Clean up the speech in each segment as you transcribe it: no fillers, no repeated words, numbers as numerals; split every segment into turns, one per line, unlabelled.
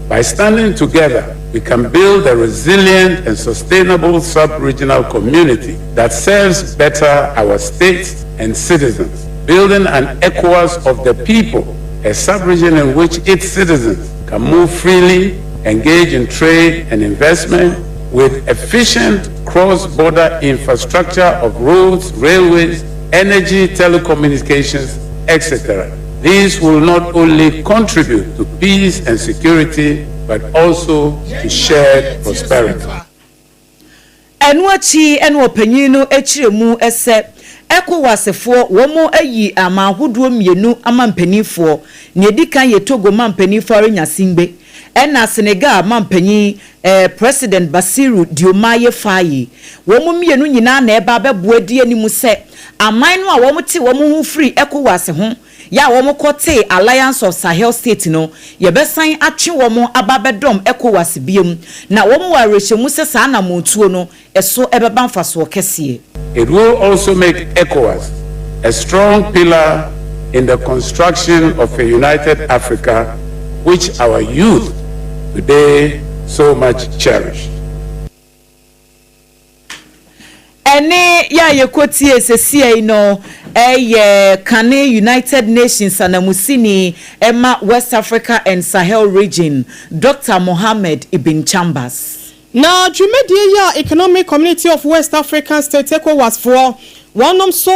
By standing together, we can build a resilient and sustainable sub-regional community that serves better our states and citizens, building an ECOWAS of the people, a sub-region in which its citizens can move freely, engage in trade and investment with efficient cross-border infrastructure of roads, railways, energy, telecommunications, etc. These will not only contribute to peace and security, but also to shared prosperity.
Enwachi enwopenyinu echiremu ese ECOWAS for womo ayi amahuduo mienu amampenifo ne dikan ye Togo mampenifo arenyasimbe ena Senegal mampenyi President Bassirou Diomaye Faye womo mienu nyina na eba bebuadi animu se aman no a womo te womo hu free ECOWAS ho ya womo kote Alliance of Sahel State no ye besan atwe womo ababedom ECOWAS biem na womo wa rehemu se sa na montuo no eso ebeba mfaso kese.
It will also make ECOWAS a strong pillar in the construction of a united Africa, which our youth today so much cherish.
Ene ya yekoti esesi no Kane United Nations anamusini Emma West Africa and Sahel region Dr. Mohammed Ibn Chambers.
Na Jumedi ya Economic Community of West African State ECOWAS for one so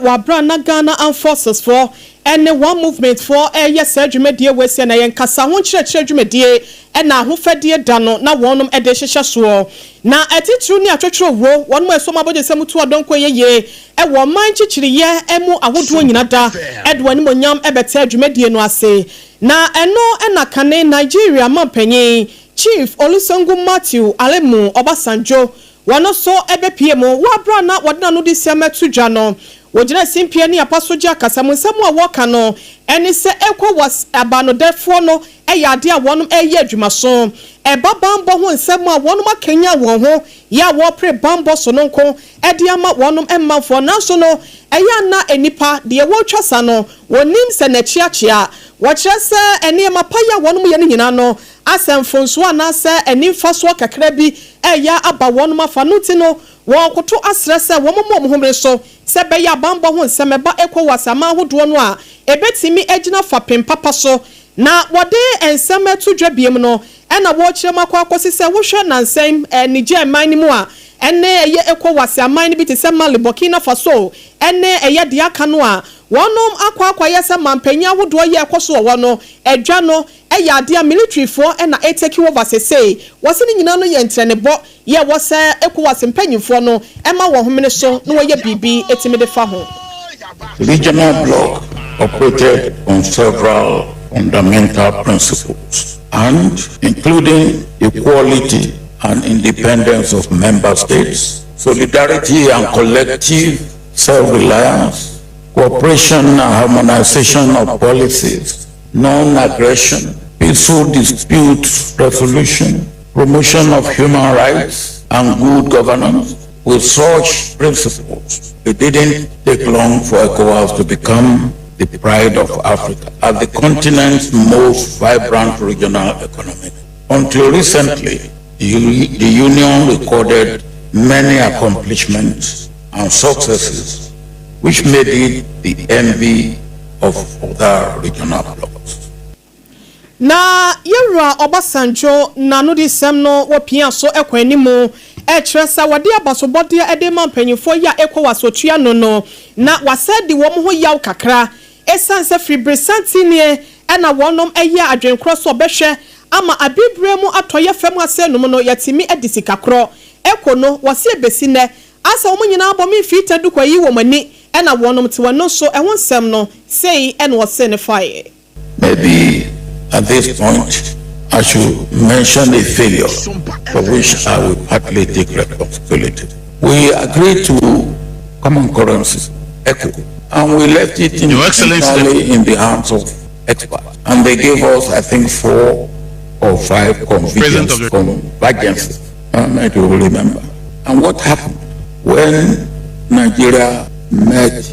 wabra na Ghana Armed Forces for and one movement for Jumedi West and Yankasa won church Jumedi and na hufedie dano na one edesha so na etitu ni atwetro wo one mo so mabode semutu adonko ye e wo man chichiri ye emu ahodo nyina da edwani monyam ebete Jumedi no ase na eno na Kane Nigeria mampanyin Chief Olusegun Matthew Alemu Obasanjo wano so ebe PM wabra na wadina no disia metudwa no wogina simpie ni apasoja kasamunsemu a woka no eni se ECOWAS abanodefo no eyade a wonum eye adwumaso eba bambo ho nsemu a wonum akenya won ho ya wo pre bambo so no nko ede ama wonum emmafo na so no eya na enipa de wo twasa no wonim se na chiachia wo kyerese eni mapaya wonum ye nyina no asemfonso anase eni mfaso kakra bi eya aba wonum afa no ti no wo koto asrese wo momo homre so se be ya bambo ho nsemeba ECOWAS ama hodo no a ebetimi agina fa pempapa so na wode ensem atudwa biem no ena wo kyerema kwa akosi se wo hwe nansem Niger man mu a ene eye ECOWAS aman bi te se Mali Burkina Faso ene eye de aka no a wonom akwa yese mampanya hodo ye ekoso wo no edwa no eye ade a military for ena etake over say wose ni nyina no ye ntrenebo ye wose ECOWAS mpanyimfo no ema wo homene so no ye bibi etimi de fa ho.
Regional bloc operated on several fundamental principles and including equality and independence of member states, solidarity and collective self-reliance, cooperation and harmonization of policies, non-aggression, peaceful dispute resolution, promotion of human rights and good governance. With such principles, it didn't take long for ECOWAS to become the pride of Africa as the continent's most vibrant regional economy. Until recently, the Union recorded many accomplishments and successes which made it the envy of other regional blocs.
Na yewra Obasanjo na no di sem no wopia so ekwanimu etresa wade abasobode ede mampanyifo ya ECOWAS otua no na wasedi wo ho yaw kakra esanse fribresantinie ena wonom eye adwenkro so behwe ama abibre mu atoye fam asenum no yatimi edisikakro ekono wase besine asa wo nyina abomi fita dukwayi wo mani ena wonom te wono so ehonsem no sei en wase ne fae.
Maybe at this point I should mention a failure for which I will partly take responsibility. We agreed to common currency, ECO, and we left it entirely in the hands of experts. And they gave us, I think, 4 or 5 convergences. I don't remember. And what happened when Nigeria met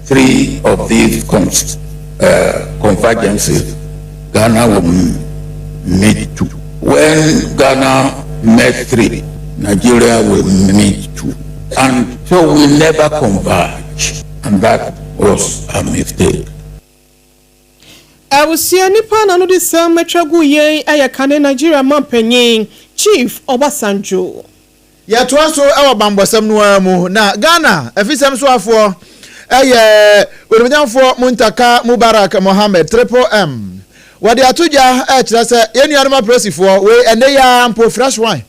3 of these convergences? Ghana will meet 2. when Ghana met 3, Nigeria will meet 2. And so we never converge. And that was a mistake.
I will see any pan and the same metragu ye ayakane Nigeria mampenyin Chief Obasanjo.
Ya to so e bambosam no mu na Ghana afisem so afo Urumyanfo Muntaka Mubarak Mohammed M. Wadi atuja kire se yenuanoma presifo we ene ya mpo fresh wine.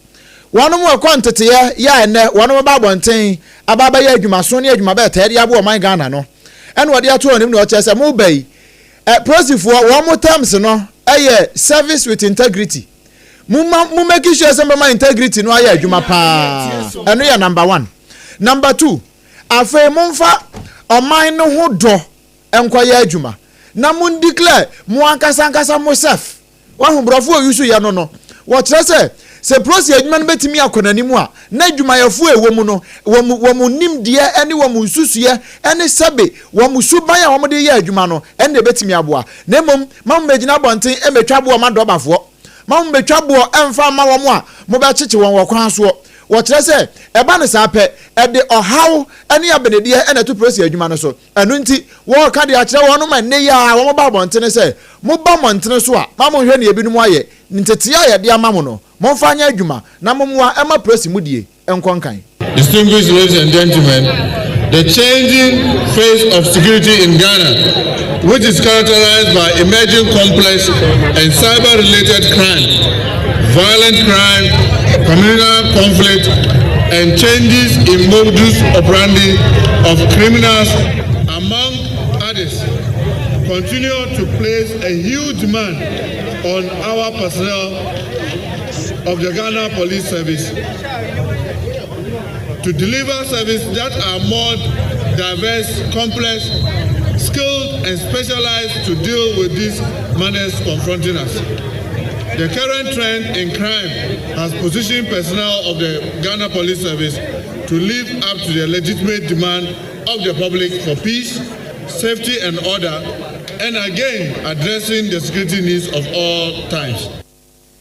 Wanu mu quantity ya ene wanu ba bonten ababa ya adwumaso ne adwuma ba tade abo man Ghana no. Ene wadi atu onim no kire se mu bai. Presifo wo mo terms no service with integrity. Mu make sure say my integrity no aye adwuma pa. Eno ya number 1. Number 2, afa momfa oman no ho do enkoye adwuma. Na mun declare mu ankasa mo self. Wa hu brofo oyusu ye no. Wo kire se prosi adwuma no betimi akonanimu a na adwuma yefo ewo mu no wo mu nimde ene wo mu susuye ene sebe wo mu suban a wo de ye adwuma no ene betimi aboa. Na mom mam megina bonten emetwa bo ma dobafo. Mam betwa bo emfa ma wo mu a mo be cheche won wo kwan so. Wo kire se eba ne sa pe e de ohaw ene abenedi ene to prosi adwuma no so. Enu nti wo ka de a kire wo no ma ne ya wo ba bonten se mo ba monten so a ma mo hwe ne ebinum aye ntete ya de ama mo no mo fa anya adwuma na mo moa ema prosi mu die enkonkan.
Distinguished ladies and gentlemen, the changing face of security in Ghana, which is characterized by emerging complex and cyber-related crime, violent crime, communal conflict, and changes in modus operandi of criminals, among others, continue to place a huge demand on our personnel of the Ghana Police Service to deliver service that are more diverse, complex, skilled, and specialized to deal with these menaces confronting us. The current trend in crime has positioned personnel of the Ghana Police Service to live up to the legitimate demand of the public for peace, safety, and order, and again addressing the security needs of all times.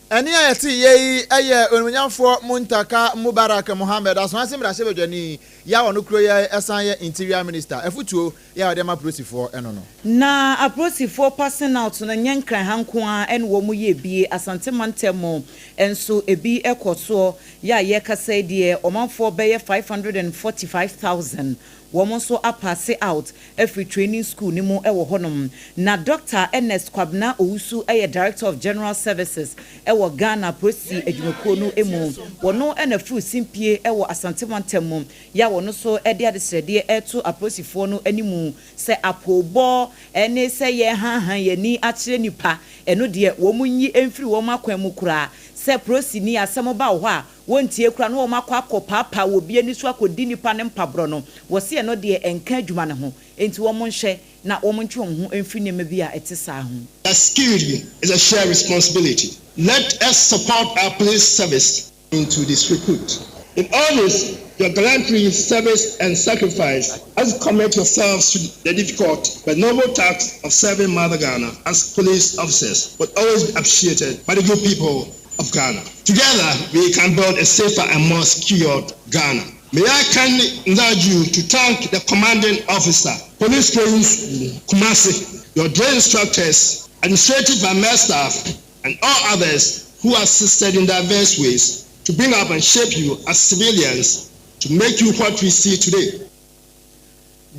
Ani ayati ye Urumyanfo Muntaka Mubarak Mohammed aswanse mrashebedwani ya wonu kro ye esan ye interior minister efutuo ya ode ma prosifo eno no
na aprosifo passing out na nyankran hanko a en wo mu ye bie asante mantemo enso ebi ekoso ya ye kasa die omanfo be ye 545,000 woman so pass out every training school ni mu ewo honom na Dr. Ernest Kwabena Owusu director of general services ewo Ghana prosi edwumako no emu wono ena fru simpie ewo asante mantemo ya wono so de adesrede eto aprosifo no animu se apobo ene se ye han ye ni akire nipa eno de wo munyi emfiri wo makwan mu kura se prosi ni asemo ba ho a wontie kura no wo makwa akopapa wo bie ni so akodi nipa ne mpabro no wo se no de enka adwuma ne ho enti wo monhye na wo montwe wo ho emfiri ne mabia etisa ho.
Security is a shared responsibility. Let us support our police service into this recruit. In all this, your gallantry, service, and sacrifice as commit yourselves to the difficult but noble task of serving Mother Ghana as police officers will always be appreciated by the good people of Ghana. Together, we can build a safer and more secure Ghana. May I kindly invite you to thank the commanding officer, Police Training School, Kumasi, your drill instructors, administrative and mail staff, and all others who assisted in diverse ways to bring up and shape you as civilians to make you what we see today.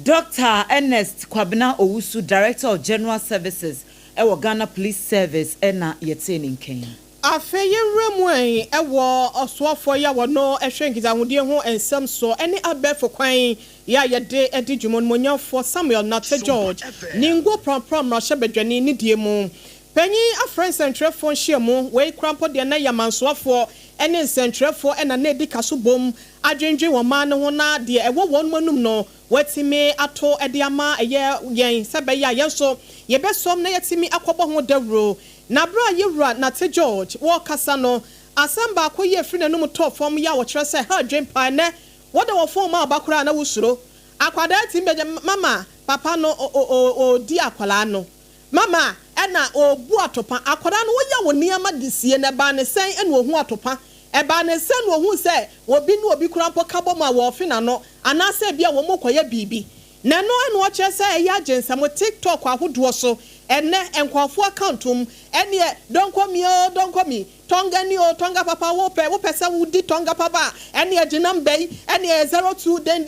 Dr. Ernest Kwabena Owusu, Director of General Services, ewo Ghana Police Service, ena yeteni nken.
Afeye remwe ewo oswafo ya wono ehwenkiza hodie ho ensem so ene abefo kwan ya yede edijumon monyafo Samuel Nate George ningo prom rahebedwani ni die mu penyi afren centrefo hyiemu we krampo de na yamansoafo ene centrefo ena na edikaso bom adwenjwe wo ma ne ho na de ewo won manum no watimi ato ede ama eye yen sebe ya yenso yebesom na yetimi akobo ho dawro na bra yewura Nate George wo kasa no asamba akoye free na num to form ya wo kire se ha dwempa ne wo de wo form abakura na wusuro akwada timbe mama papa no o di akwala no mama ɛna obu atopa akwada no woya wo niama disie na ba ne sen ɛna ohu atopa ɛba ne sen no ohu sɛ obi no obi kura mpo kabo ma wo fina no anase bia wo mokoye bibi na no ɛna ɔkyerɛ sɛ ɛyɛ agensam TikTok ahodoɔ so ɛnɛ enkwafo accountum ɛne don't call me tonga ni o tonga papa wo pɛ sɛ wo di tonga papa ɛne agye number ɛne 02 den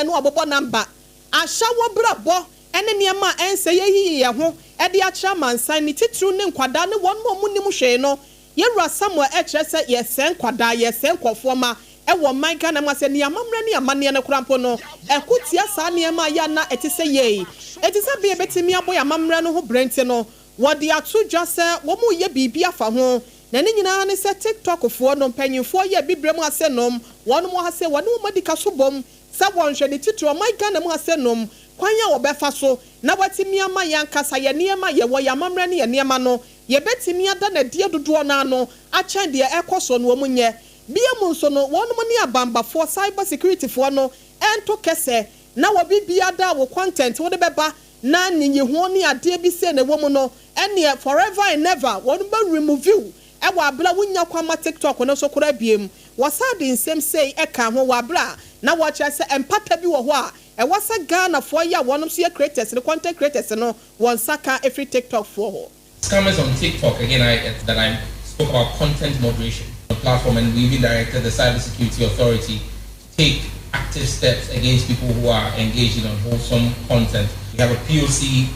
no abobo number ahya wo brabo ɛne niema ɛnse yeyi ye ho ɛde akyerɛ mansan ni titru ne nkwada ne wɔn mo munim hwee no yɛwura Samuel ɛkyerɛ sɛ yɛsɛn kwada yɛsɛn kɔfo ma ɛwɔ man ka na ma sɛ niema mmerɛ ne amane ne kurampo no ɛkotia saa niema ya na ɛte sɛ yei ɛte sɛ be betimi abo ya mammerɛ no ho brenti no wɔde ato dwa sɛ wɔn mo yɛ biribi afa ho na ne nyinaa ne sɛ TikTok foɔ no mpanyinfoɔ yɛ bibrɛm asɛnom wɔn mo ha sɛ wɔn mo madika so bom sɛ wɔn hwɛ ne titiro man ka na mo asɛnom kwan ya wɔbɛfa so na watimi ama yankasa yɛ niema yɛ wɔ yamammerɛ ne yɛ niema no yɛbɛtimi ada na die dodoɔ na no akyɛn deɛ ɛkɔ so no wɔn nyɛ biamu nso no wɔn mo ne abambafoɔ cyber security foɔ no ɛnto kɛsɛ na wɔbi biada wo content wo de bɛba na ninyi ho ne ade bi se na wo mu no ɛne forever and never wɔn ba remove you ɛwɔ abla wonya kwama TikTok no so kora biem wɔsa de nsɛm sei ɛka ho wɔ abla na wɔkyerɛ sɛ empata bi wɔ hɔ a ɛwɔ sɛ Ghana foɔ yɛ wɔn so yɛ creators ne content creators no wɔn saka every TikTok foɔ hɔ.
Scammers on TikTok again that I spoke about content moderation on the platform, and we even directed the Cybersecurity Authority to take active steps against people who are engaged in unwholesome content. We have a POC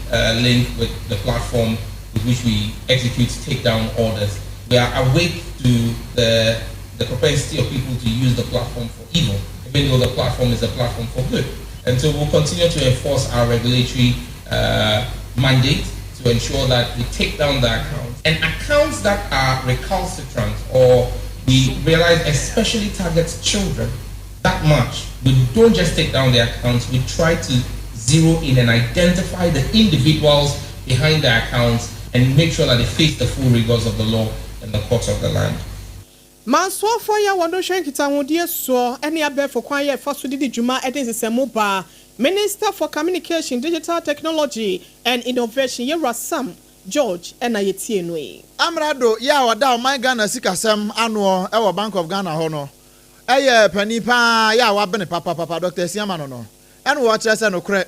link with the platform with which we execute takedown orders. We are awake to the propensity of people to use the platform for evil, even though the platform is a platform for good. And so we'll continue to enforce our regulatory mandate to ensure that we take down the accounts. And accounts that are recalcitrant or we realize especially targets children that much, we don't just take down the accounts, we try to zero in and identify the individuals behind the accounts and make sure that they face the full rigors of the law in the courts of the land.
Manswafo ya wando shenkita hodie so ene abefo kwan ye fa so didi djuma eden sesemu ba Minister for Communication, Digital Technology and Innovation Yewura Sam George ena yetie no e
Amrado ya wada my Ghana sikasem ano e Bank of Ghana ho no eye pani pa ya wa bene papa Dr. Siama no ene wo kire se no kre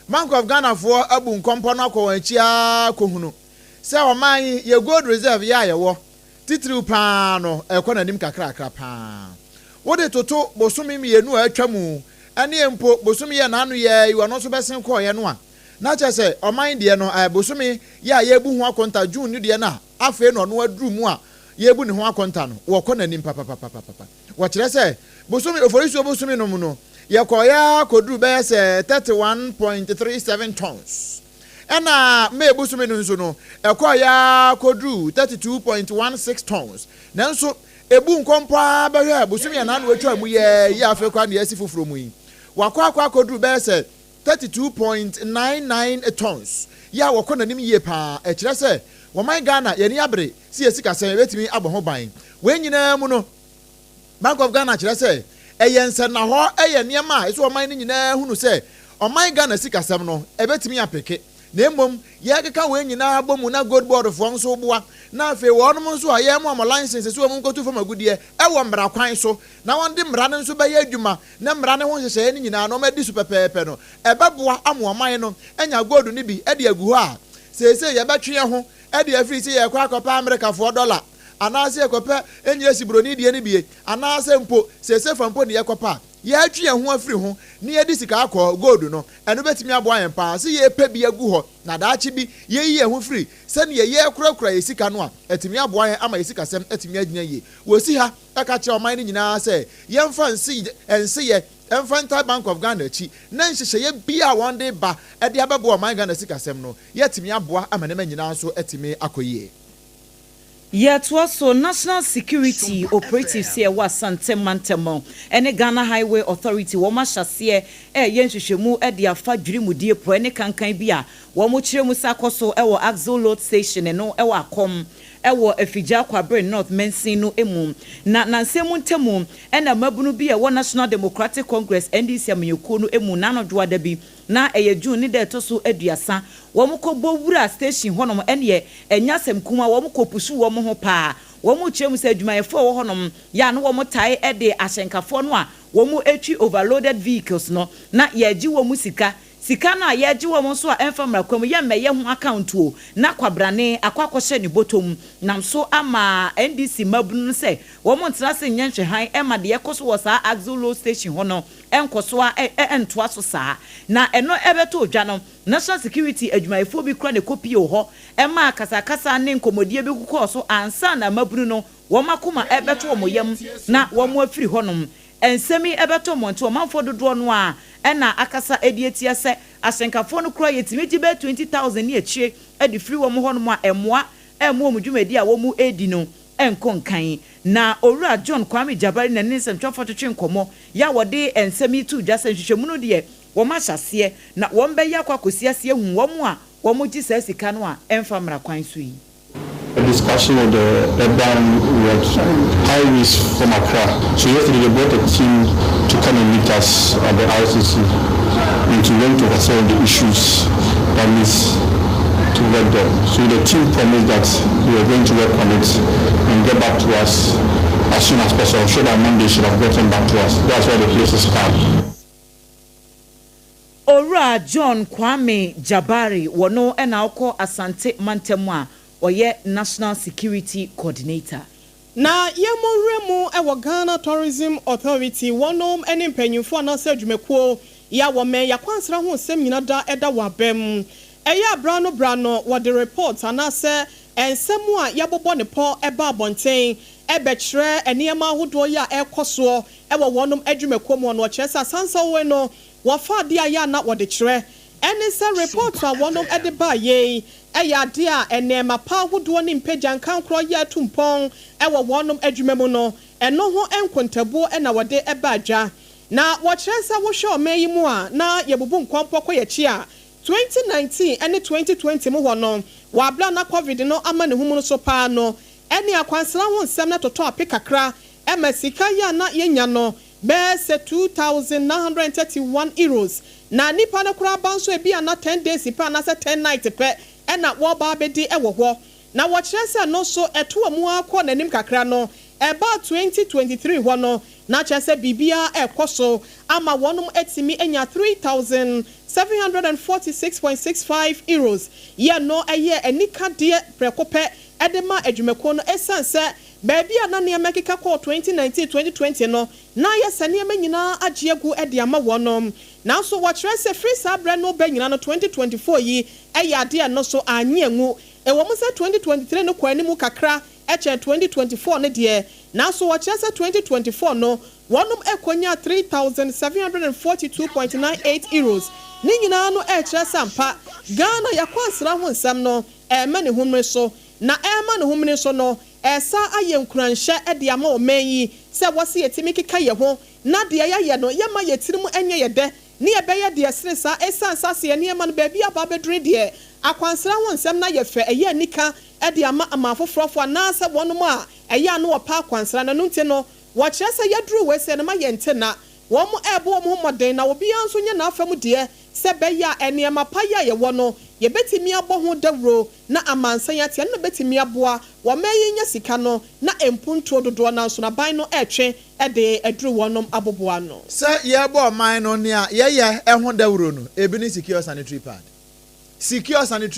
Bank of Ghana fo abu nkompo no akọ wanchia kohunu se o man ye gold reserve ya ye wo titiri pa no ekọ nanim kakra pa wo de toto bosumi mienu atwamu ene empo bosumi ye na anu ye iwo no so besen ko ye no a na chese o man de no bosumi ya ye bu ho akonta June ni de na afa no no aduru mu a ye bu ne ho akonta no wo ko nanim papa wo kire se bosumi oforisu bosumi no mu no ye ko ya koduru be se 31.37 tons ena me bosumi no nso no ekọ ya koduru 32.16 tons nanso ebu nkompo abehwe bosumi na na watwa mu ye ya afekwa na yasi foforo mu yi wakwa koduru be se 32.99 tons ya wako nanim ye pa e kire se wo man Ghana ye ni abre si esika se betimi abo ho ban we nyina mu no Bank of Ghana kire se eyense na ho eye niema eso wo man ni nyina hunu se o man Ghana sika sem no e betimi apeke na emom ye keka we nyina abomu na gold board fo nso boa na afi wonom nso a ye mo license so mo nkotu fo magudie e wo mbra kwan so na won de mbra nso be ye adwuma na mbra ne ho hyehye ni nyina no ma di su pepepe no e beboa amoman no enya gold ni bi e de agu ho a sese ye betwe ho e de afiri se ye kwa akopa America fo dollar anase ekopa enyi esibroni die ni bie anase mpo sese fampo ne yekopa ye atwe ho afiri ho ne ye di sika akọ gold no eno betimi abo ayen pa se ye pe bi agu ho na daachi bi ye yi ho free se ne ye kurakura ye sika no a etimi abo ayen ama ye sika sem etimi agyina ye wo si ha aka che oman ni nyina se ye mfa ense ye Enfanta Bank of Ghana chi na nhyehyɛ ye bia one day ba e de ababo oman Ghana sika sem no ye etimi abo ama ne manyina so etimi akoyie.
Yet also National Security Operatives here was Mantemo and Ghana Highway Authority woma hyase yenhwehwemu de afa dwurimudie po ne kankan bia wo mo kire musa koso ewo Axo Load Station no ewo akom ewo afigya kwabre North Mensin no emu na nsemu ntemu na mabunu bi ewo National Democratic Congress NDC amyeko no emu na nodwa da bi na June ni de to so aduasa wɔn kɔ bowura station hɔnom ɛne ɛnya sɛm kuma wɔn kɔ pusu wɔn ho paa wɔn kyerɛ mu sɛ adwumayɛfoɔ wɔ hɔnom ya no wɔn tae ɛde ahyɛnkafoɔ no a wɔn etwi overloaded vehicles no na yɛgye wɔn sika no a yɛgye wɔn nso a ɛmfa mmarakwa mu yɛmmɛyɛ ho account o na kwabrane akɔakɔhyɛ ne bɔtɔm nam so ama NDC mabunu no sɛ wɔn ntena se nyɛ nhwɛhan ɛma deɛ ɛkɔ so wɔ saa Axolo station hɔ no ɛnkɔ so a ɛntoa so saa na ɛno ɛbɛto odwa no national security adwumayɛfoɔ bi kura ne kopie wɔ hɔ ɛma kasakasa ne nkɔmmɔdie bi kɔɔ so ansa na mabunu no wɔn akoma ɛbɛto wɔn yam na wɔn afiri hɔnom ensemi ebeto monto manfo dodo no a na akasa edietia sɛ asenkafo no kura yetimi gibe 20,000 ne achire edi free wo mo ho no a emoa mu dwumadi a wo mu edi no enkonkan na owura John Kwame Jabari na nsem twafo twetwe nkomo ya wode ensemi tu jase hwehwemu no de wo ma hyase na wo mbe ya kwakosia hu wo mu a wo mu gi sika no a emfa mra kwan so yi.
A discussion with the urban high risk from Accra. So yesterday they brought a team to come and meet us at the RCC and to learn to resolve the issues that needs to work there. So the team promised that we are going to work on it and get back to us as soon as possible. I'm sure that Monday should have gotten back to us. That's why the place is calm.
Ora John Kwame Jabari wono ena okọ Asante Mantemu Oye National Security Coordinator.
Na yemoremu ewo Ghana Tourism Authority wonom ene mpanyimfo na se adwumekuo ya wo me yakwansra ho sem nyina da eda wabem eya brano wo the report ana se ensemu a yabobọ ne po eba abonten ebekire enema ahodo ya ekoso ewo wonom adwumekuo mu no kyeresa sansa we no wo fa dia ya na wo de kire ene se report a wonom ede ba ye eya dia enema pa ahodo ne mpagyan kankro ya tumpon ewo wonom adwumemu no eno ho enkontabo na wo de eba adwa na wo kyeresa wo hwe omayi mu a na yebubu nkwampo koyechi a 2019 ene 2020 mu ho no wa bla na covid no ama ne humu no so pa no ene akwansra ho nsem na toto apekakra emasika ya na yenya no be se 2,931 euros na nipa na kura banso e bia na 10 days pa na se 10 night pe ena wo ba bedi ewo ho na wo kyerese no so eto amu akọ nanim kakra no eba 2023 ho no na kyerese bibia ekoso ama wonum etimi enya 3,746.65 euros ye no eye enika de prekope edema adwumeko no esanse baby ana ne mekeka ko 2019 2020 no na yesane nyina agiegu ede ama wonom na so wo kyerese free sabre no ba nyina no 2024 yi eyade no so anyenwu ewo mu se 2023 no kwani mu kakra eche 2024 ne de na so wo kyerese 2024 no wonum ekonya 3,742.98 euros ni nyina no ekyerese ampa Ghana yakwansra ho nsam no ema ne humre so na ema ne humre so no esa ayenkuranshe ede ama omanyi se wose yetimi keka ye ho na de ye no ye ma yetirimu enye ye de ne ye be ye de seresa esansa se ye ne ma no ba bia ba bedre de akwansra ho nsam na ye fe eye nika ede ama amafofrofo na se wonom a eye anu opa akwansra na no nti no wo kyerese ye duru we se ne ma ye nte na wo mo ebo mo moden na obi anso nya na afam de se be ya ene ma pa ya ye wo no ye betimi abo ho dawro na amansan ya tie na betimi aboa wo mayi nya sika no na empunto dodo na so na ban no etwe ede aduru wonom aboboa no
se ye bo man no ne a ye ho dawro no ebi ni secure sanitary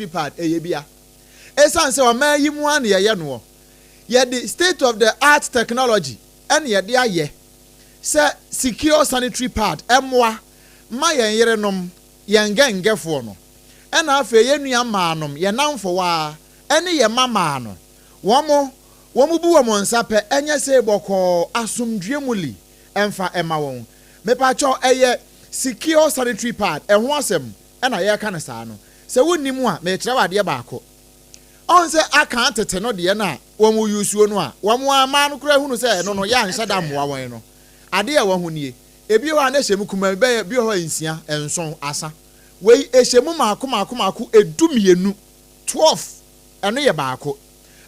pad eye bia esan se wo mayi mu an ye no ye the state of the art technology en ye de aye se secure sanitary pad emwa ma yen yerenom yen gengefo no ena afa ye nua maanom ye namfo wa ene ye mama no womo bu wo nsape enye se boko asomdwemuli emfa ema won mepacho eye secure sanitary pad eho asem ena ye ka ne saa no se wonimu a me kire wade baako on se aka tete no de na womo yusuo no a womo ama no kura hunu se no ya nhyɛ da moa won no ade e wo hunie ebi wa na hyemu kuma be bi ho nsia enson asa wei ehyemu maako edumienu 12 eno ye baako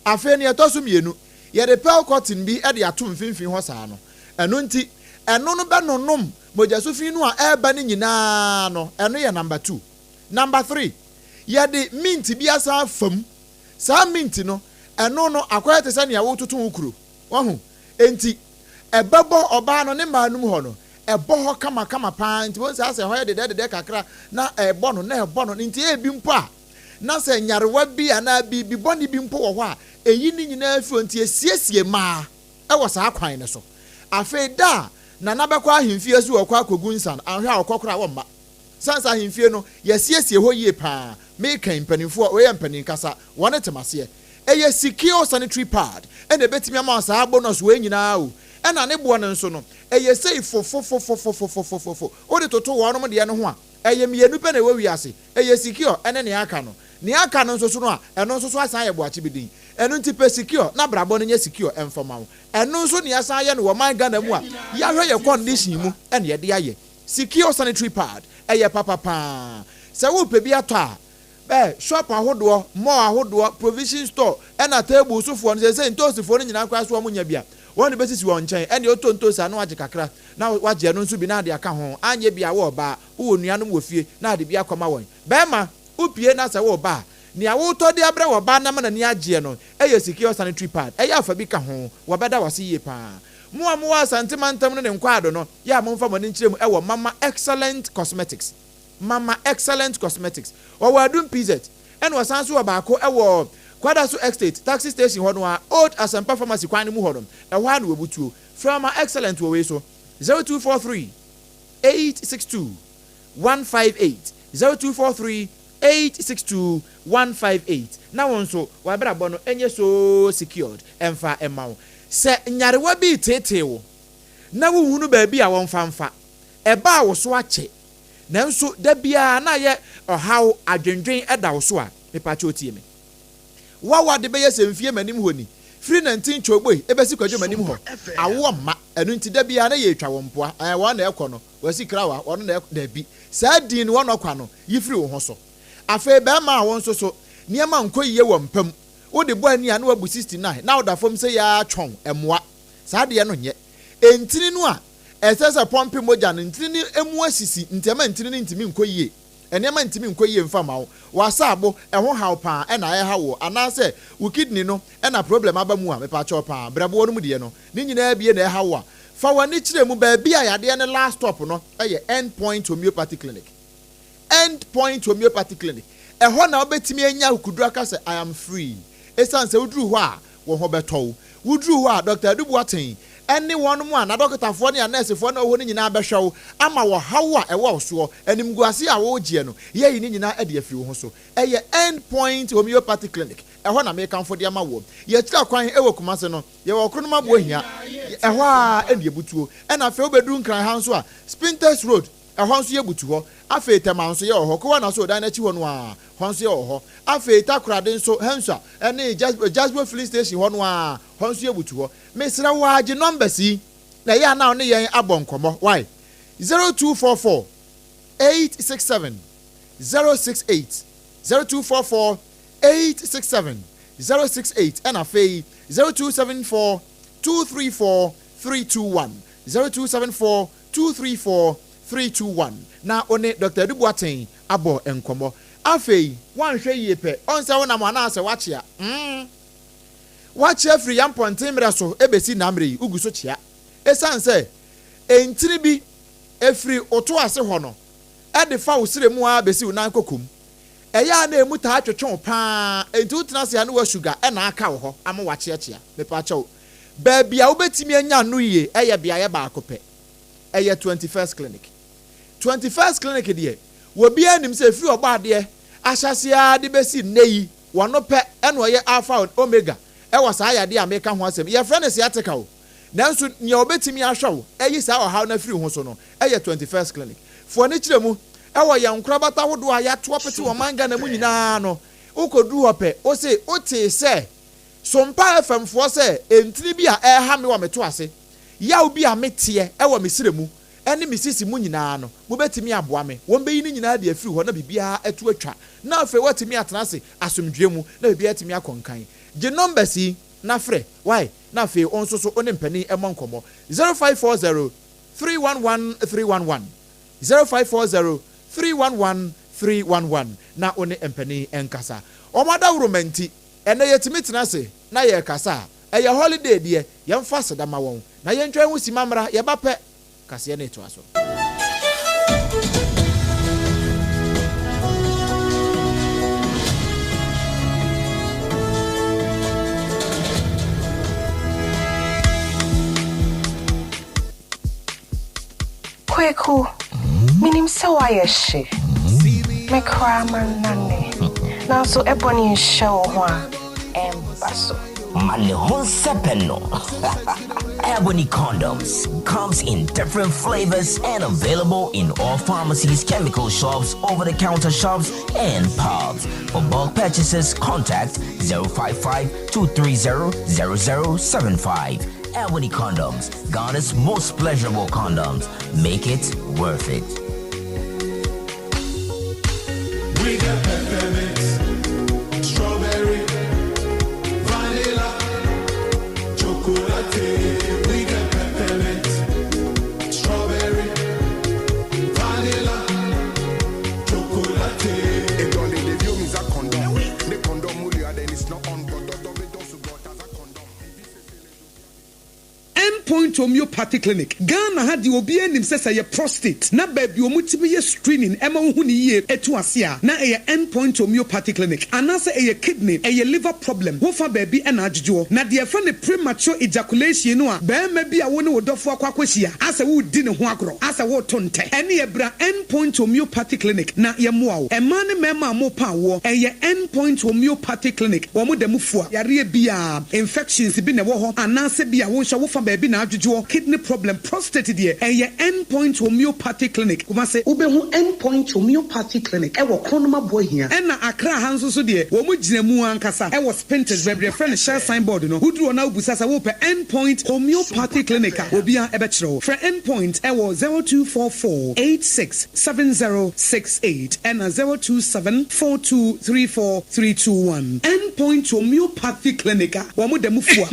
afa ni etoso mienu ye de pel cotton bi e de atom finfin ho saa no eno nti eno no be nonom mojaso fin no a eba ni nyina no eno ye number 2 number 3 yɛde mint bi asa fam saa mint no ɛno no akwaya te sɛ nea wototo wo kuro wahu enti ɛbɛbɔ ɔbaa no ne maa no mu hɔ no ɛbɔ hɔ kama paa nti wɔn sɛ asɛ hɔ yɛ dede kakra na ɛbɔ no nti ebi mpo a na sɛ nyarewa bi anaa bibi bɔne bi mpo wɔ hɔ a eyi ne nyinaa fi nti esiesie maa ɛwɔ saa kwan ne so afei da na nabɛkɔ ahemfie so wɔkɔ akɔgu nsan ahwɛ a ɔkɔ kora wɔ mma sansa ahemfie no yɛsiesie hɔ yie paa meka mpanimfoɔ wɔyɛ mpanin kasa wɔne temaseɛ ɛyɛ secure sanitary pad ɛna ebetumi ama saa bonus wɔ nyinaa o ɛna ne boɔ no nso no ɛyɛ sei fofofofofofofofofo wode toto wɔnom deɛ no ho a ɛyɛ mmienu pɛ na ɛwɔ wiase ɛyɛ secure ɛne nea aka no nso so no a ɛno nso so asan yɛ boakye bi din ɛno nti pɛ secure na brabɔ no nyɛ secure ɛmfama wo ɛno nso nea asan yɛ no wɔ man Ghana mu a yɛahwɛ yɛ condition mu ɛne yɛde ayɛ secure sanitary pad ɛyɛ papapaa sɛ wopɛ bi atɔ a shop ahodoɔ mall ahodoɔ provision store ɛna table sofoɔ no sɛ ntosifoɔ no nyinaa kwa so wɔn nya bia wɔn de bɛsisi wɔn nkyɛn ɛne otontosi ano agye kakra na wagye no nso bi na ade aka ho anye bia wɔ ba wo nuanom wɔ fie na ade bi akɔma wɔn bɛɛma upie na sɛ wɔ ba nea wotɔ de abrɛ wɔ ba na ma na ni agye no ɛyɛ secure sanitary pad ɛyɛ afa bi ka ho wɔbɛda wase yie paa mo a mo asante mantam no ne nkwado no yɛ a momfa mo ne nkyerɛ mu ɛwɔ mama excellent cosmetics wɔwɔ adum pz ɛna wɔsan so wɔ baako ɛwɔ kwada so estate taxi station hɔ no a old asampa pharmacy kwan no mu hɔ no ɛhɔ a na wɔbutuo from my excellent wɔ wei so 0243 862 158 0243 862 158 na wɔn nso wɔabrabɔ no ɛnyɛ so secured ɛmfa ɛma wo sɛ nyarewa bi tete wo na wo hunu baabi a wɔn famfa ɛba a wo so akyɛ nanso da bia na yɛ ɔhaw adwendwen ɛda wo so a mepakyɛ otie me wawa de bɛyɛ sɛ mfie manim hɔ ni firi 19 choboi ebesi kwadwo manim hɔ awo ma ɛno nti da bia na yɛ atwa wɔn poa wɔn na ɛkɔ no wasi krawa wɔn na da bi saa din wɔn ɔkwa no yifiri wo ho so afei bɛma wɔn nso so nneɛma nkɔ yie wɔ mpam wode bɔ ani a na wabu 69 na woda fam sɛ ya twɔn ɛmoa saa deɛ no nyɛ entini no a ɛsɛ sɛ pɔmpe mogya no ntini ne emu asisi ntɛma ntini ne ntimi nkɔ yie ɛnneɛma ntimi nkɔ yie mfa ma wo wasaabo ɛho haw paa ɛna ɛha wo anaasɛ wo kidney no ɛna problem aba mu a mepakyɛw paa brɛbo no mu deɛ no ne nyinaa bie na ɛha wo a fa w'ani kyerɛ mu baabi a yadeɛ ne last stop no ɛyɛ end point homeopathy clinic ɛhɔ na wobɛtumi anya kudu aka sɛ I am free ɛsiane sɛ woduru hɔ a wɔn ho bɛtɔw woduru hɔ a Dr. ADWOA ASARE ɛne wɔn mu a na dɔkitafoɔ ne anɛɛsefoɔ na wɔn nyinaa bɛhwɛ wo ama wɔ haw a ɛwɔ wo soɔ animguase a wɔregye no yɛyi ne nyinaa ɛde afiri wo ho so ɛyɛ end point homeopathy clinic ɛhɔ na mekamfo de ama wɔ yɛkyerɛ kwan ɛwɔ Kumase no yɛwɔ Kronoma Bohia ɛhɔ a ɛne ebutuo ɛna afei wobɛduru nkran ha nso a Spinters Road ɛhɔ nso yɛ butu hɔ afei Tema nso yɛ wɔ hɔ kowa na so dan n'akyi hɔ no a hɔ nso yɛ wɔ hɔ afei Takoradi nso hensa ɛne Jasper filling station hɔ no a hɔ nso yɛ butu hɔ mesrɛ wo agye numbers yi na yɛ ana ne yɛn abɔ nkɔmmɔ why 0244 867 068 0244 867 068 ɛna afei 0274 234 321 0274 234 321 na one Dr. ADWOA ASARE abo enkomo afei wanhwe yie pɛ onse wona mo na ase wachia wachia free yamponten mra so ebesi na mre yi ugu so chia esan se entini bi efiri oto ase ho no ede fa usire mu a besi unan kokom eya na emu ta atwetwe pa enti utena se anu wa sugar e na aka wo ho ama wachia chia me pa chawo ba bia obetimi anya no yie eye bia ye ba akopɛ eye 21st clinic 21st clinic deɛ wobi anim sɛ free oba deɛ ahyasia de besi neyi wono pɛ ɛna ɔyɛ alpha omega ɛwɔ saa yade a meka ho asɛm yɛ frɛ ne sciatica o nanso nea obetimi ahwɛ wo ɛyi saa ɔhaw na free ho so no ɛyɛ 21st clinic fo ne kyerɛ mu ɛwɔ yɛ nkrabata hodo a yɛato pete wɔ manga na mu nyinaa no ukodu hɔ pɛ o se o te sɛ sompa fm fo sɛ entini bi a ɛha me wɔ meto ase yaw bi a meteɛ ɛwɔ mesire mu ɛne misisi mu nyinaa no mobetimi aboa me wɔn beyi ne nyinaa de afiri hɔ na bibia atu atwa na afei watimi atena se asomdwe mu na bibia atimi akɔnkan gye numbers yi na frɛ why na afei onso so one mpani ɛmɔ nkɔmɔ 0540 311 311 0540 311 311 na one empani enkasa omada urumenti ene yetimi tena se na ye kasa eye holiday de yemfa sedama won na yentwa hu simamra ye bape kase na eto aso
Kweku, minim se wa yeshe. Me kraman nane. Na so ebony show ho embaso.
Mane hon sepeno. Ebony condoms comes in different flavors and available in all pharmacies, chemical shops, over-the-counter shops, and pubs. For bulk purchases, contact 055-230-0075. Ebony Condoms, Ghana's most pleasurable condoms. Make it worth it.
We got peppermint, strawberry, vanilla, chocolate. We got peppermint, strawberry, vanilla, chocolate. It don't need the view means a condom. The condom will then it's not on, but
Point homeopathic clinic. Ghana had the obi enim sesa ye prostate. Na baby omutimi ye screening ema hu ni ye etu asia. Na ye endpoint homeopathic clinic. Anase ye kidney, ye liver problem. Wo fa baby ena adjujo. Na de fa ne premature ejaculation no a be ma bi a wo ne wodofo akwakwahia. Asa wo di ne ho agro. Asa wo tonte. Ene ye bra endpoint homeopathic clinic. Na ye moa wo. Ema ne mema mo pa wo. Ye endpoint homeopathic clinic. Wo mo da mufua. Yare bia infections bi ne wo ho. Anase bia wo hwa wo fa baby na adjujo kidney problem prostate de eye endpoint homeopathic clinic kuma se ubehu endpoint homeopathic clinic e wo kronoma boy hia e na akra hanso so de wo mu gina mu ankasa e wo spinters bebre friend share signboard no huduro na ubusa sa wo pe endpoint homeopathic clinic obia e be kire for endpoint e wo 0244867068 and 0274234321 endpoint homeopathic clinic wo mu dem fua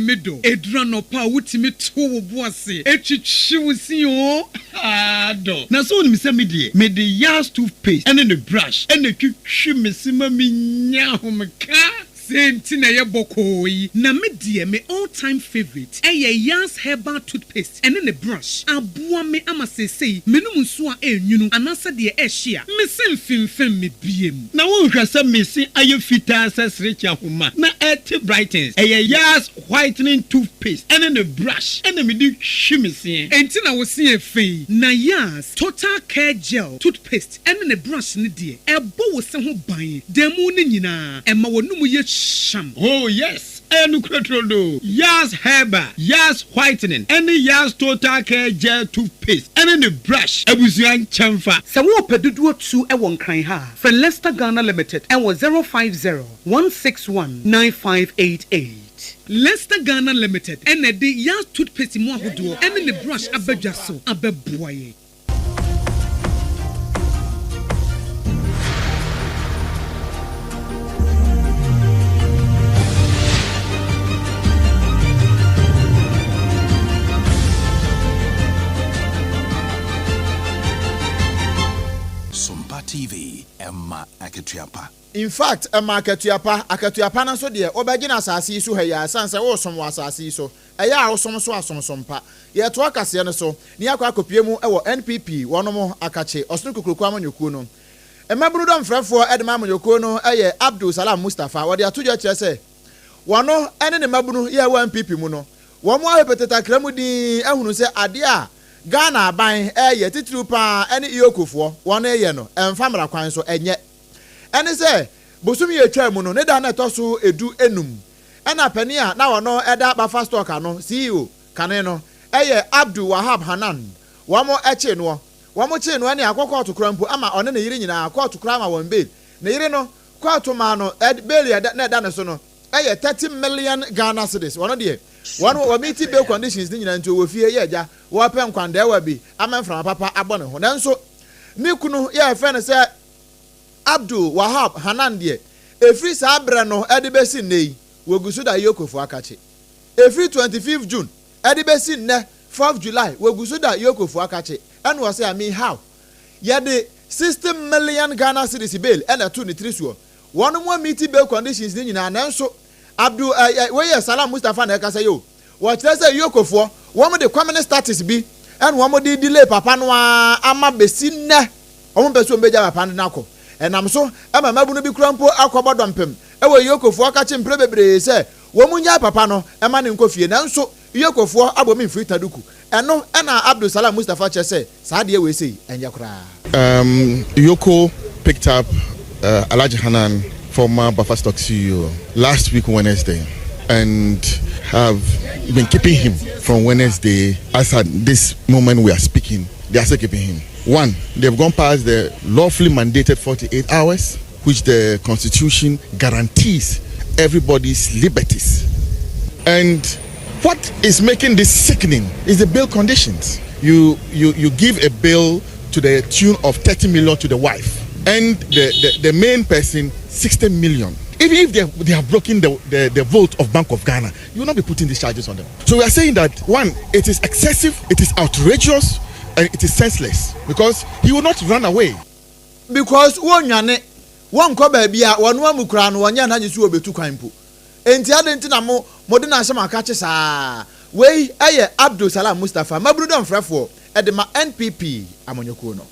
medo edra no pa wutimi to boase etwitwi wo ado na so ni me de yas toothpaste and the brush and the twitwi mesima minya homka senti na ye bokoi na me de me all time favorite yas herbal toothpaste and the brush aboa me amasesei menum nso a enwunu anasa de ehia me semfimfem me biem na wo hwasa mesi aye fita sesrecha homa na et brightens yas whitening toothpaste and the brush and me di hwimese enti na wo se afei na yas total care gel toothpaste and the brush ne de ebo wo se ho ban demu ne nyina ema wonum ye sham. Oh yes, Enukratrodo, Yas Herba, Yas Whitening, and the Yas Total Care Gel Toothpaste, and then the brush, Ebusian Chamfa. Sawo Pedudu 2 Ewon Kran ha. For Leicester Ghana Limited, and was 050-161-9588. Leicester Ghana Limited, and the Yas Toothpaste mo ahodo, and then the brush abejaso, abeboye.
TV Emma Akatuapa.
In fact, Emma Akatuapa na so de obegina asase so ha ya sanse wo som asase so eya wo som so asomsompa ye to akase ne so ni akwa akopie mu e wo NPP wonom akache osno kokrokwa amanyokuo no emaburu do mfrefo edema amanyokuo no eye Abdul Salam Mustafa wo de atojo kire se wono ene ne mabunu ye wo NPP mu no wo mo ahepeteta kramu din ehunu se ade a Ghana ban eye titru pa ene iyokofo wono eye no emfamra kwan so enye ene se bosumi etwa mu no ne da na etoso edu enum ena pani a na wono eda bafa stock ano CEO kane no eye Abdul Wahab Hanan wamo eche no wamo che no ene akokọ otokrampo ama one ne yire nyina akọ otokra ma won bail ne yire no kwa to ma no bail na da ne so no eye 30 million Ghana cedis wono de one wa meet bail conditions ni nyina nto wo fie ye ja wo pen kwanda wa bi amanfra papa abone ho nanso ne kunu ye fe ne se Abdul Wahab Hanan de efri sa abre no ede besi nei wogusu da yokofo akache efri 25th June ede besi ne 4th July wogusu da yokofo akache and was say I mean how ye de 60 million Ghana cedis bail and a 2 ni 3 so one more meeting bail conditions ni nyina na nso Abdul wey Salam Mustafa na ka say yo what say yokofo one de kwamene status bi and one de delay papa no ama besi ne omo beso mbeja papa na ko enam so ama mabu no bi krampo akobodompem e we yokofo ka chi mpre bebre say wo munya papa no e ma ne nkofie na nso yokofo abomi free taduku eno na Abdul Salam Mustafa che say sa de we say enye kra.
Yoko picked up Alhaji Hanan, former Buffer Stock CEO, last week Wednesday, and have been keeping him from Wednesday. As at this moment we are speaking, they are still keeping him. One, they've gone past the lawfully mandated 48 hours, which the Constitution guarantees everybody's liberties. And what is making this sickening is the bail conditions. You give a bail to the tune of 30 million to the wife, and the main person 60 million. Even if they have broken the vote of Bank of Ghana, you will not be putting these charges on them. So we are saying that one, it is excessive, it is outrageous, and it is senseless, because he will not run away.
Because one ko baby a one mu kura no wonya na nyisu obetu kwan po. Enti adenti na mo de na hyema ka che saa. Wei eye Abdul Salam Mustafa mabru don frefo edema NPP amonyoko no.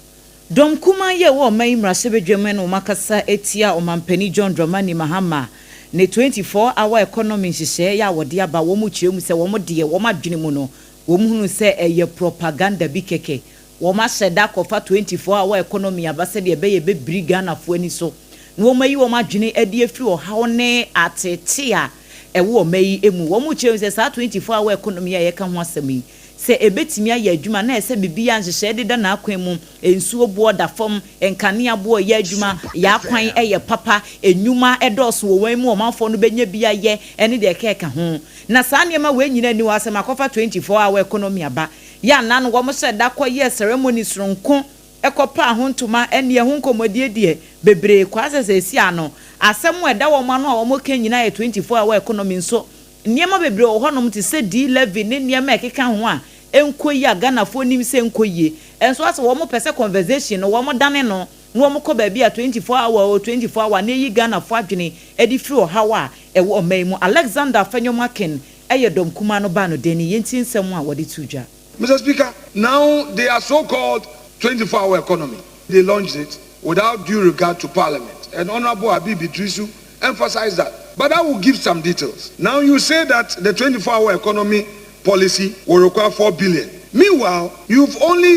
Dom kuma ye wo mai mrasebedwem no makasa etia omampani John Dramani Mahama ne 24-hour economy nhyehyɛ ya wode aba wo mu kyeremu sɛ wo de wo madwene mu no wo mu hunu sɛ eye propaganda bi keke wo ma hyɛda kofa 24-hour economy abase de ebe ye bebri Ghana fo ani so no wo mayi wo madwene ade afiri o hawo ne atete a ewo mayi emu wo mu kyeremu sɛ saa 24-hour economy a ye ka ho asɛm se ebetimi aye adwuma na ese bibia nhyehyɛ de da na akwan mu ensuo bo da fam enkanea bo ye adwuma ya kwan eye papa enwuma edoso wo wan mu o manfo no benya bia ye ene de keka ho na saa niema we nyina ni wasema kofa 24-hour economy aba ya na no wo mo hyɛ da kɔ ye ceremony soronko ekopa ho ntoma ene ho nkomodie die bebre kwa asese ano asɛm ɛda wo ma no a wo mo kan nyina ye 24-hour economy nso niema bebre wo honom te se D11 ne niema ekeka ho a enkoyi Ghana fo nim se enkoyi enso ase wo mo pese conversation no wo mo dane no no mo ko ba bia 24-hour na yi Ghana fo adwene edi firi o hawa e wo mai mu Alexander Fenyomaken eye dom kuma no ba no deni yenti nsem a wo de tuja.
Mr. Speaker, now they are so-called 24-hour economy. They launched it without due regard to Parliament, and Honorable Abibi Drisu emphasized that. But I will give some details. Now you say that the 24-hour economy policy will require 4 billion. Meanwhile, you've only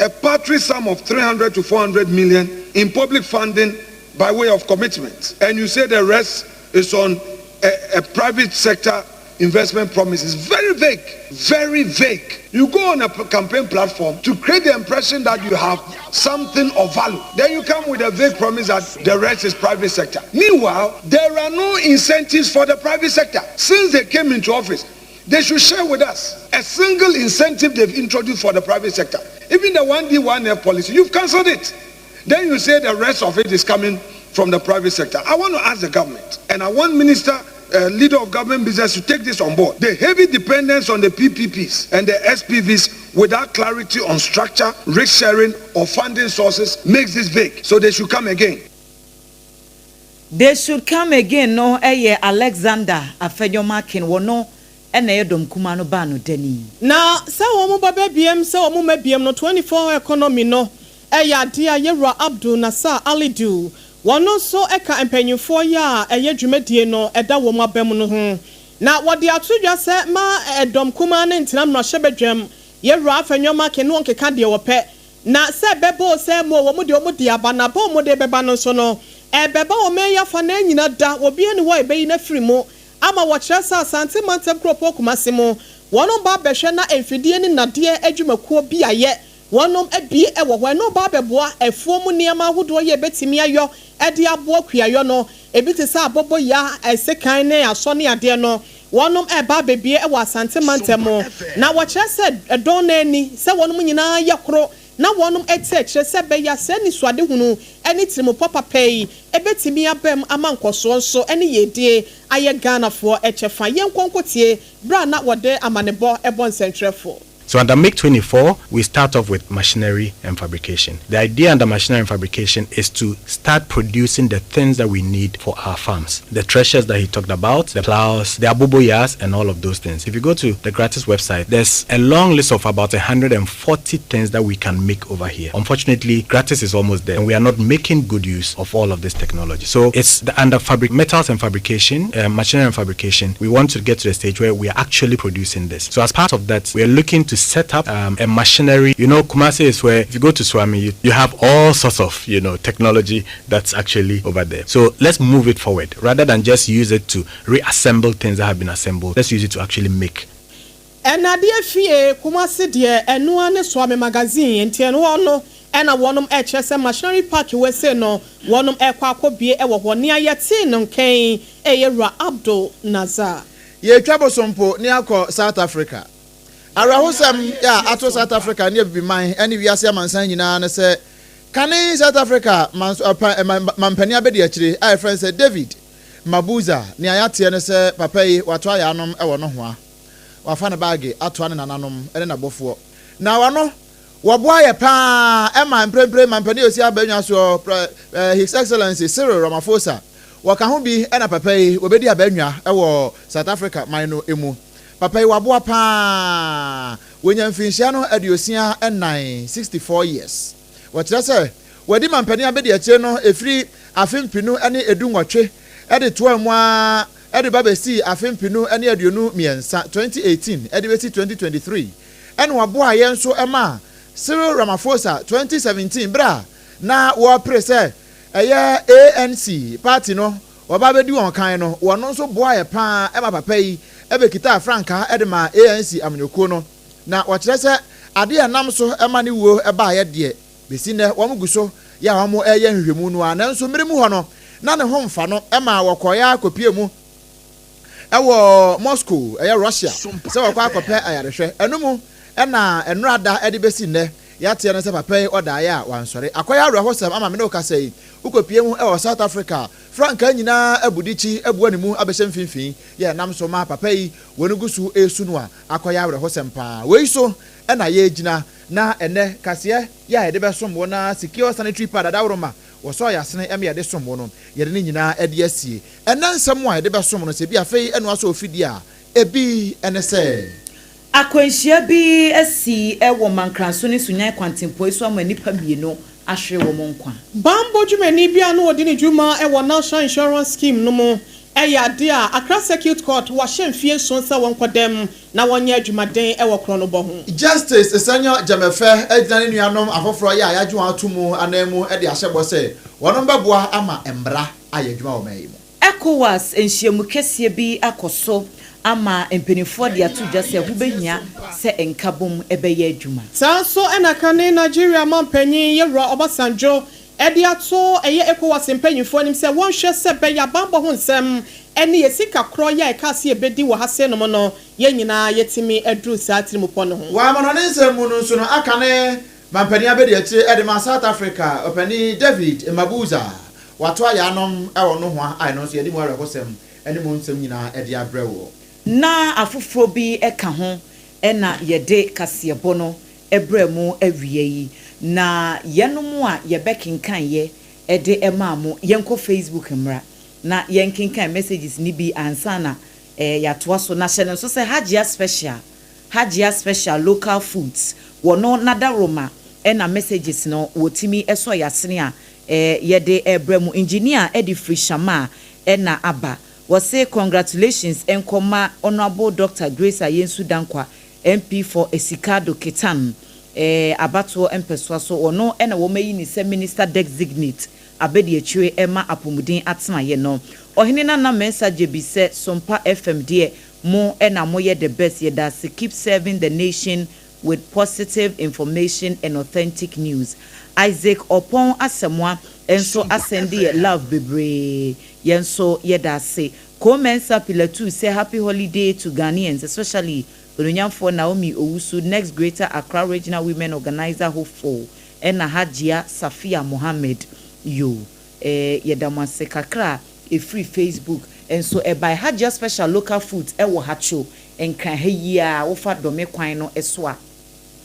a paltry sum of 300 to 400 million in public funding by way of commitment. And you say the rest is on a private sector investment promises. Very vague, very vague. You go on a campaign platform to create the impression that you have something of value. Then you come with a vague promise that the rest is private sector. Meanwhile, there are no incentives for the private sector. Since they came into office, they should share with us a single incentive they've introduced for the private sector. Even the 1D, 1F policy, you've cancelled it. Then you say the rest of it is coming from the private sector. I want to ask the government, and I want Minister leader of government business to take this on board. The heavy dependence on the PPPs and the SPVs without clarity on structure, risk sharing, or funding sources makes this vague. So they should come again.
They should come again. No, Alexander Afenyomaken wono ene yedom kuma no ba no dani.
Na se wo mo ba biem se wo mo mabiem no 24 economy no dia Yera Abdul Nasser Alidu. Wono so eka empanyufo ya dwumadie no eda wo mabam no ho na wode atodwa se ma edom kuma ne ntina mrahye bedwam Yera Afenyomaken no nkeka de wope na se bebo se mo wo mo de aba na bo mo de beba no so no beba wo me ya fa na nyina da obi ani wo ebeyi na firi mo ama wo kyerɛ sa asante mantem kropo kumase mo wono ba behwe na emfidie ni nade adwumakuo bi aye wonom abi wo hɔ no ba beboa efuo mu niam ahodo ye betimi ayo ede aboa kuayo no ebi te sa abobo ya esekan ne aso ne ade no wonom ba bebie wo asante mantem na wo kyerɛ se edon na ani se wonom nyina yakoro na wonom kyerɛ se be ya se ni suade hunu eni tirimo papa pay ebetimi abam amankoso nso eni yedie aye Ghana fo echefa yenkonkotie bra na wode amanebo ebo nsentrefo.
So under Make 24, we start off with machinery and fabrication. The idea under machinery and fabrication is to start producing the things that we need for our farms. The threshers that he talked about, the plows, the aboboyas, and all of those things. If you go to the Gratis website, there's a long list of about 140 things that we can make over here. Unfortunately, Gratis is almost there, and we are not making good use of all of this technology. So it's under metals and fabrication, machinery and fabrication, we want to get to the stage where we are actually producing this. So as part of that, we are looking to set up a machinery. Kumasi is where if you go to Swami, you have all sorts of technology that's actually over there. So let's move it forward rather than just use it to reassemble things that have been assembled. Let's use it to actually make.
And Nadia Fie Kumasi dear and no one Swami magazine and Tiano. And a one HS machinery park USA no one airquako be a one near Yatin on Kane Ayera Abdul Nazar.
Ye trouble sompo near South Africa. Arahosam ato South Africa near be mine any Viasia Mansan and say Can South Africa Mampania Bedi actually I friend said David Mabuza Niayati and say Papai Watwayanum Ewonohwa Wafana Bagi Atwan and Ananum and Abofo. Now I know Waboya pa Emma and Pre Mampani Osia Benya so His Excellency Cyril Ramaphosa Wakahubi and a Papai Obedia Benya Ewo South Africa Mino Emu Papai Waboa pa William Finchiano Ediosia and 64 years. What you say? Wadi Mampani Abedi Cheno a free Afim Pinu any Edungwache Edi 12 Edi Babesi Afim Pinu any Edionu Miensa 2018 Edibesi 2023 and Waboa Yenso Emma Cyril Ramaphosa 2017 bra na wa prese eye ANC party no wababedi won kan no wono so boa pa e ba papa yi e be kita franka e de ma ANC amnyoko no na wo kire se ade enam so e ma ne wo e ba ye de besi ne wo muguso ya wo mo eye nhwemu no ana nso mire mu ho no na ne ho mfa no e ma wokoya akopie mu e wo Moscow eye Russia se wo kwa akopie ayarehwe enumu ena enrada edibesi ne yate na se papa oda ya wansore akoya awrehosem ama me no ka sei ukopie mu e South Africa franka nyina abudichi abuanimu abehye mfimfin ye nam so ma papa yi wonugusu esu no a akoya awrehosem pa we so ena ye gina na ene kase ya ede besom wo na secure sanitary pad adawroma wo so ya sene em ye de som wo no ye de nyina ede asie ena nsem wa ede besom no se bi afei eno aso ofidi a ebi ene se
akwanhyia bi asi ewo mankranso ne sunyan kwantempo so ama nipa bieno ahwe wo monkwa
bambo jumani bia no odi ne juma ewo national insurance scheme no mo eya de a Accra Circuit Court wa hemfie so nsa won kwadam na wonye adwumaden ewo kro no bo ho
Justice Esanyo Jamefe edane nuanom afoforo ya ayadwo atumu anamu e de ahyebo se wono beboa ama embra ayadwuma wo mai mo
ECOWAS enhyiamu kese bi akoso ama empenifo de atuja se hubehia se enkabom ebeye adwuma
sanso enakane Nigeria mampanyin Yewra Obasanjo edi ato eye ECOWAS empenyifo nim se wonhwe se beya bambo ho nsem ene yesika kro ya ekase ebedi wo hase no mo no ye nyina yetimi adru saatiri mu pono ho
wa mono ne nsem mu no so no akane mampanyin abedi ati edema South Africa opani David Mabuza wato ayanom ewo no ho ai no so yedi mu arekosem ene mu nsem nyina edi abrewo
na afufuro bi eka ho ena yede kasebo no ebremu awie yi na yenom a yebekinkan ye ede emaamo yenko Facebook mra na yenkinkan messages ni bi ansana yatoa so na channel so say Hajia special local foods wono nadaroma ena messages no wotimi eso yasene a yede ebremu engineer edi frishama ena aba we say congratulations enkoma honorable Dr. Grace Ayensu Dankwa MP for Esikado Ketan abato empeswa so ono ena wo mayi ni se minister designate abedi echiwe ema apomudin atena ye no ohene na message bi se SOMPA FM de mo ena mo ye the best ye that keep serving the nation with positive information and authentic news. Isaac Opon asemwa enso assendi love bebre yenso yeda say commensa pillar 2 say happy holiday to Ghanaians, especially Olunyamfo Naomi Owusu, next Greater Accra Regional Women Organizer hopeful and Hajia Safia Mohammed yo yeda mwase kakra a free Facebook and so by Hajia special local foods ewo hacho and kan heya ofa dome kwan no eswa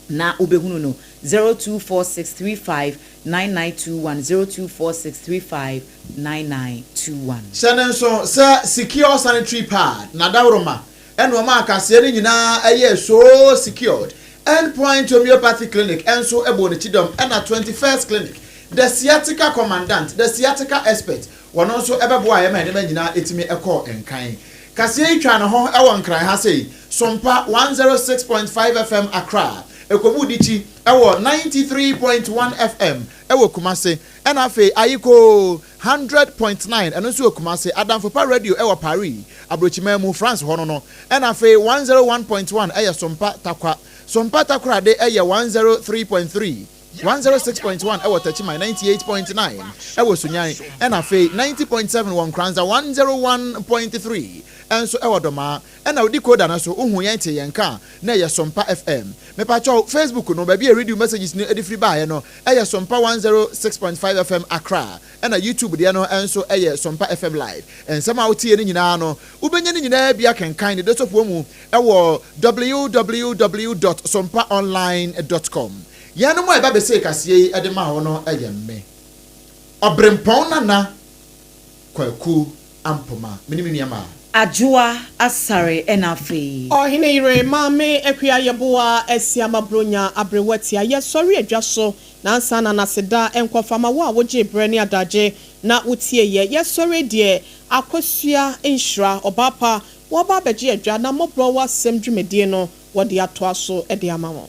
na ubehunu no 0246359921 0246359921
Shannon so sir secure sanitary pad na dawroma eno ma akase ni nyina eye so secured endpoint homeopathy clinic enso ebo ne chidom na 21st clinic the sciatica commandant the sciatica expert wono so ebebo aye ma ne nyina etimi ekọ enkan kase itwa no ho ewo nkran ha sei SOMPA 106.5 FM Accra Ekobudichi ewo 93.1 FM ewo Kumase enafe ayiko 100.9 eno so Kumase Adamfopa radio ewo Paris Abrochimemu France hono no enafe 101.1 eye SOMPA Takwa de eye 103.3 106.1 ewo Tachima 98.9 ewo Sunyan enafe 90.7 won Kranza 101.3 enso ewo Doma ena odi koda na so uhu yente yenka na ye SOMPA FM me pa cho Facebook no ba bi radio messages ni edi free ba no eye SOMPA 106.5 FM Accra ena YouTube de no enso eye SOMPA FM live ensema wotie ni nyina no ubenya ni nyina bia kenkan de sofo mu ewo www.sompaonline.com ya no mo e ba be se kase ede ma ho no eye me obrempong na kwaku ampoma minimini ama
ADWOA ASARE ENAFE
Oheneyere mame ekwia yeboa esiama bronya abrewatia ye sori adwaso na ansa na naseda enkofama wo a woje brani adaje na utie ye sori de akosua enhra obapa wo ba beje adwa na mobro wa sem dwumedie no wo de atoa so e de ama won